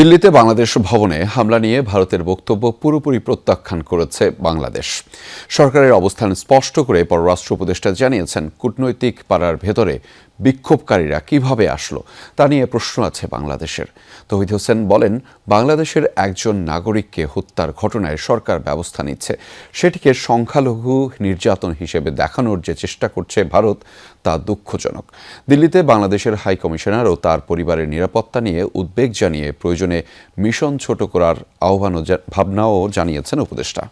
দিল্লিতে বাংলাদেশ ভবনে হামলা নিয়ে ভারতের বক্তব্য পুরোপুরি প্রত্যাখ্যান করেছে বাংলাদেশ। সরকারের অবস্থান স্পষ্ট করে পররাষ্ট্র উপদেষ্টা জানিয়েছেন, কূটনৈতিক পাড়ার ভেতরে বিক্ষোভকারীরা কিভাবে আসলো তা নিয়ে প্রশ্ন আছে বাংলাদেশের। তৌহিদ হোসেন বলেন, বাংলাদেশের একজন নাগরিককে হত্যার ঘটনায় সরকার ব্যবস্থা নিচ্ছে, সেটিকে সংখ্যালঘু নির্যাতন হিসেবে দেখানোর যে চেষ্টা করছে ভারত, তা দুঃখজনক। দিল্লিতে বাংলাদেশের হাই কমিশনার ও তার পরিবারের নিরাপত্তা নিয়ে উদ্বেগ জানিয়ে প্রয়োজনে মিশন ছোট করার ভাবনাও জানিয়েছেন উপদেষ্টা।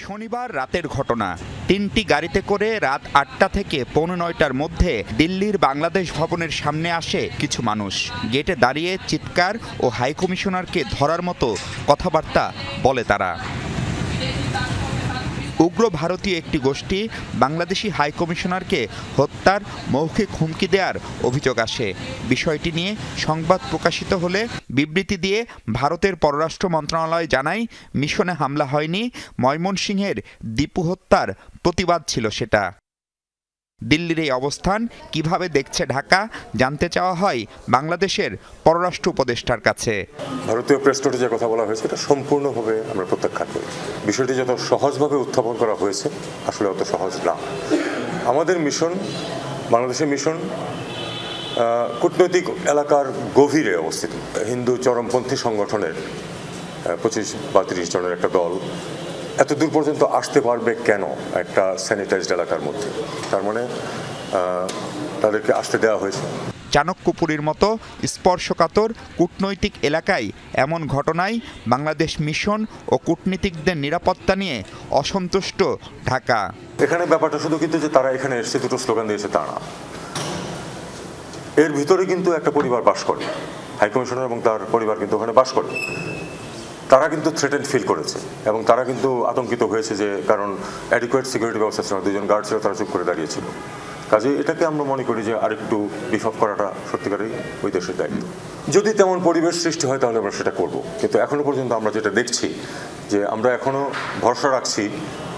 শনিবার রাতের ঘটনা। 3টি গাড়িতে করে রাত 8টা থেকে 8:45টার মধ্যে দিল্লির বাংলাদেশ ভবনের সামনে আসে কিছু মানুষ। গেটে দাঁড়িয়ে চিৎকার ও হাইকমিশনারকে ধরার মতো কথাবার্তা বলে তারা। উগ্র ভারতীয় একটি গোষ্ঠী বাংলাদেশি হাইকমিশনারকে হত্যার মৌখিক হুমকি দেওয়ার অভিযোগ আসে। বিষয়টি নিয়ে সংবাদ প্রকাশিত হলে বিবৃতি দিয়ে ভারতের পররাষ্ট্র মন্ত্রণালয় জানায়, মিশনে হামলা হয়নি, ময়মনসিংহের দীপু হত্যার প্রতিবাদ ছিল সেটা। দিল্লির এই অবস্থান কিভাবে দেখছে ঢাকা জানতে চাওয়া হয় বাংলাদেশের পররাষ্ট্র উপদেষ্টার কাছে। ভারতীয় প্রেস নোটে যে কথা বলা হয়েছে এটা সম্পূর্ণভাবে আমরা প্রত্যাখ্যান করি। বিষয়টি যত সহজভাবে উত্থাপন করা হয়েছে আসলে অত সহজ না। আমাদের মিশন, বাংলাদেশের মিশন কূটনৈতিক এলাকার গভীরে অবস্থিত। হিন্দু চরমপন্থী সংগঠনের 25 বা 30 জনের একটা দল এত দূর পর্যন্ত আসতে পারবে কেন একটা স্যানিটাইজড এলাকার মধ্যে? তার মানে তাদেরকে আসতে দেওয়া হয়েছে। চাণক্যপুরীর মতো স্পর্শকাতর কূটনৈতিক এলাকায় এমন ঘটনায় বাংলাদেশ মিশন ও কূটনীতিকদের নিরাপত্তা নিয়ে অসন্তুষ্ট ঢাকা। এখানে ব্যাপারটা শুধু কিন্তু যে তারা এখানে এসে দুটো স্লোগান দিয়েছে তা না, এর ভিতরে কিন্তু একটা পরিবার বাস করে। হাইকমিশনার এবং তার পরিবার কিন্তু ওখানে বাস করে। তারা কিন্তু থ্রেটেন্ড ফিল করেছে এবং তারা কিন্তু আতঙ্কিত হয়েছে, যে কারণ অ্যাডিকুয়েট সিকিউরিটি ব্যবস্থা ছিল, 2জন গার্ড ছিল, তারা চুপ করে দাঁড়িয়েছিল। কাজে এটাকে আমরা মনে করি যে আরেকটু বিফাপ করাটা সত্যিকারই ওই দেশের দায়িত্ব। যদি তেমন পরিবেশ সৃষ্টি হয় তাহলে আমরা সেটা করব, কিন্তু এখনো পর্যন্ত আমরা যেটা দেখছি যে আমরা এখনো ভরসা রাখছি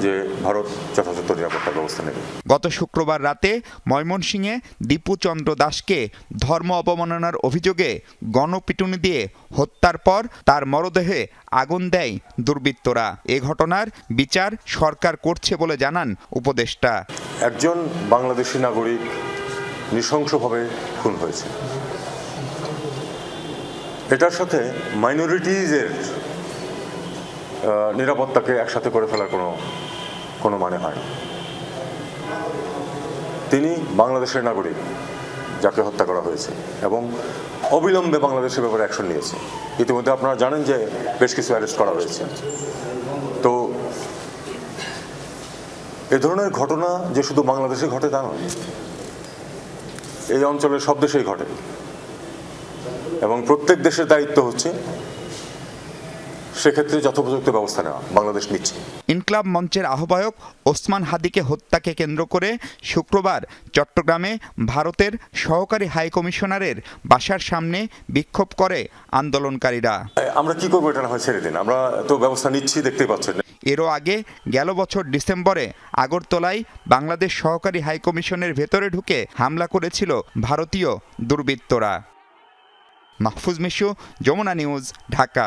যে ভারত যথাযথ নিরাপত্তা ব্যবস্থা নেবে। গত শুক্রবার রাতে ময়মনসিংহে দীপু চন্দ্র দাসকে ধর্ম অবমাননার অভিযোগে গণপিটুনি দিয়ে হত্যার পর তার মরদেহে আগুন দেয় দুর্বৃত্তরা। এ ঘটনার বিচার সরকার করছে বলে জানান উপদেষ্টা। একজন বাংলাদেশি নাগরিক নৃশংসভাবে খুন হয়েছে, এটার সাথে মাইনরিটিজের নিরাপত্তাকে একসাথে করে ফেলার কোনো মানে হয় না। তিনি বাংলাদেশের নাগরিক যাকে হত্যা করা হয়েছে এবং অবিলম্বে বাংলাদেশের ব্যাপারে অ্যাকশন নিয়েছে। ইতিমধ্যে আপনারা জানেন যে বেশ কিছু অ্যারেস্ট করা হয়েছে। তো এ ধরনের ঘটনা যে শুধু বাংলাদেশে ঘটে তা নয়, এই অঞ্চলের সব দেশেই ঘটে এবং প্রত্যেক দেশের দায়িত্ব হচ্ছে সেক্ষেত্রে যথোপযুক্ত ব্যবস্থা নেওয়া। বাংলাদেশ নিচ্ছে। ইনকলাব মঞ্চের আহ্বায়ক ওসমান হাদিকে হত্যাকে কেন্দ্র করে শুক্রবার চট্টগ্রামে ভারতের সহকারী হাইকমিশনারের বাসার সামনে বিক্ষোভ করে আন্দোলনকারীরা। আমরা কি করবো, এটা না হয় ছেড়ে দিন, আমরা তো ব্যবস্থা নিচ্ছি, দেখতেই পাচ্ছেন। এরও আগে গেল বছর ডিসেম্বরে আগরতলায় বাংলাদেশ সহকারী হাইকমিশনের ভেতরে ঢুকে হামলা করেছিল ভারতীয় দুর্বৃত্তরা। মাহফুজ মিশু, যমুনা নিউজ, ঢাকা।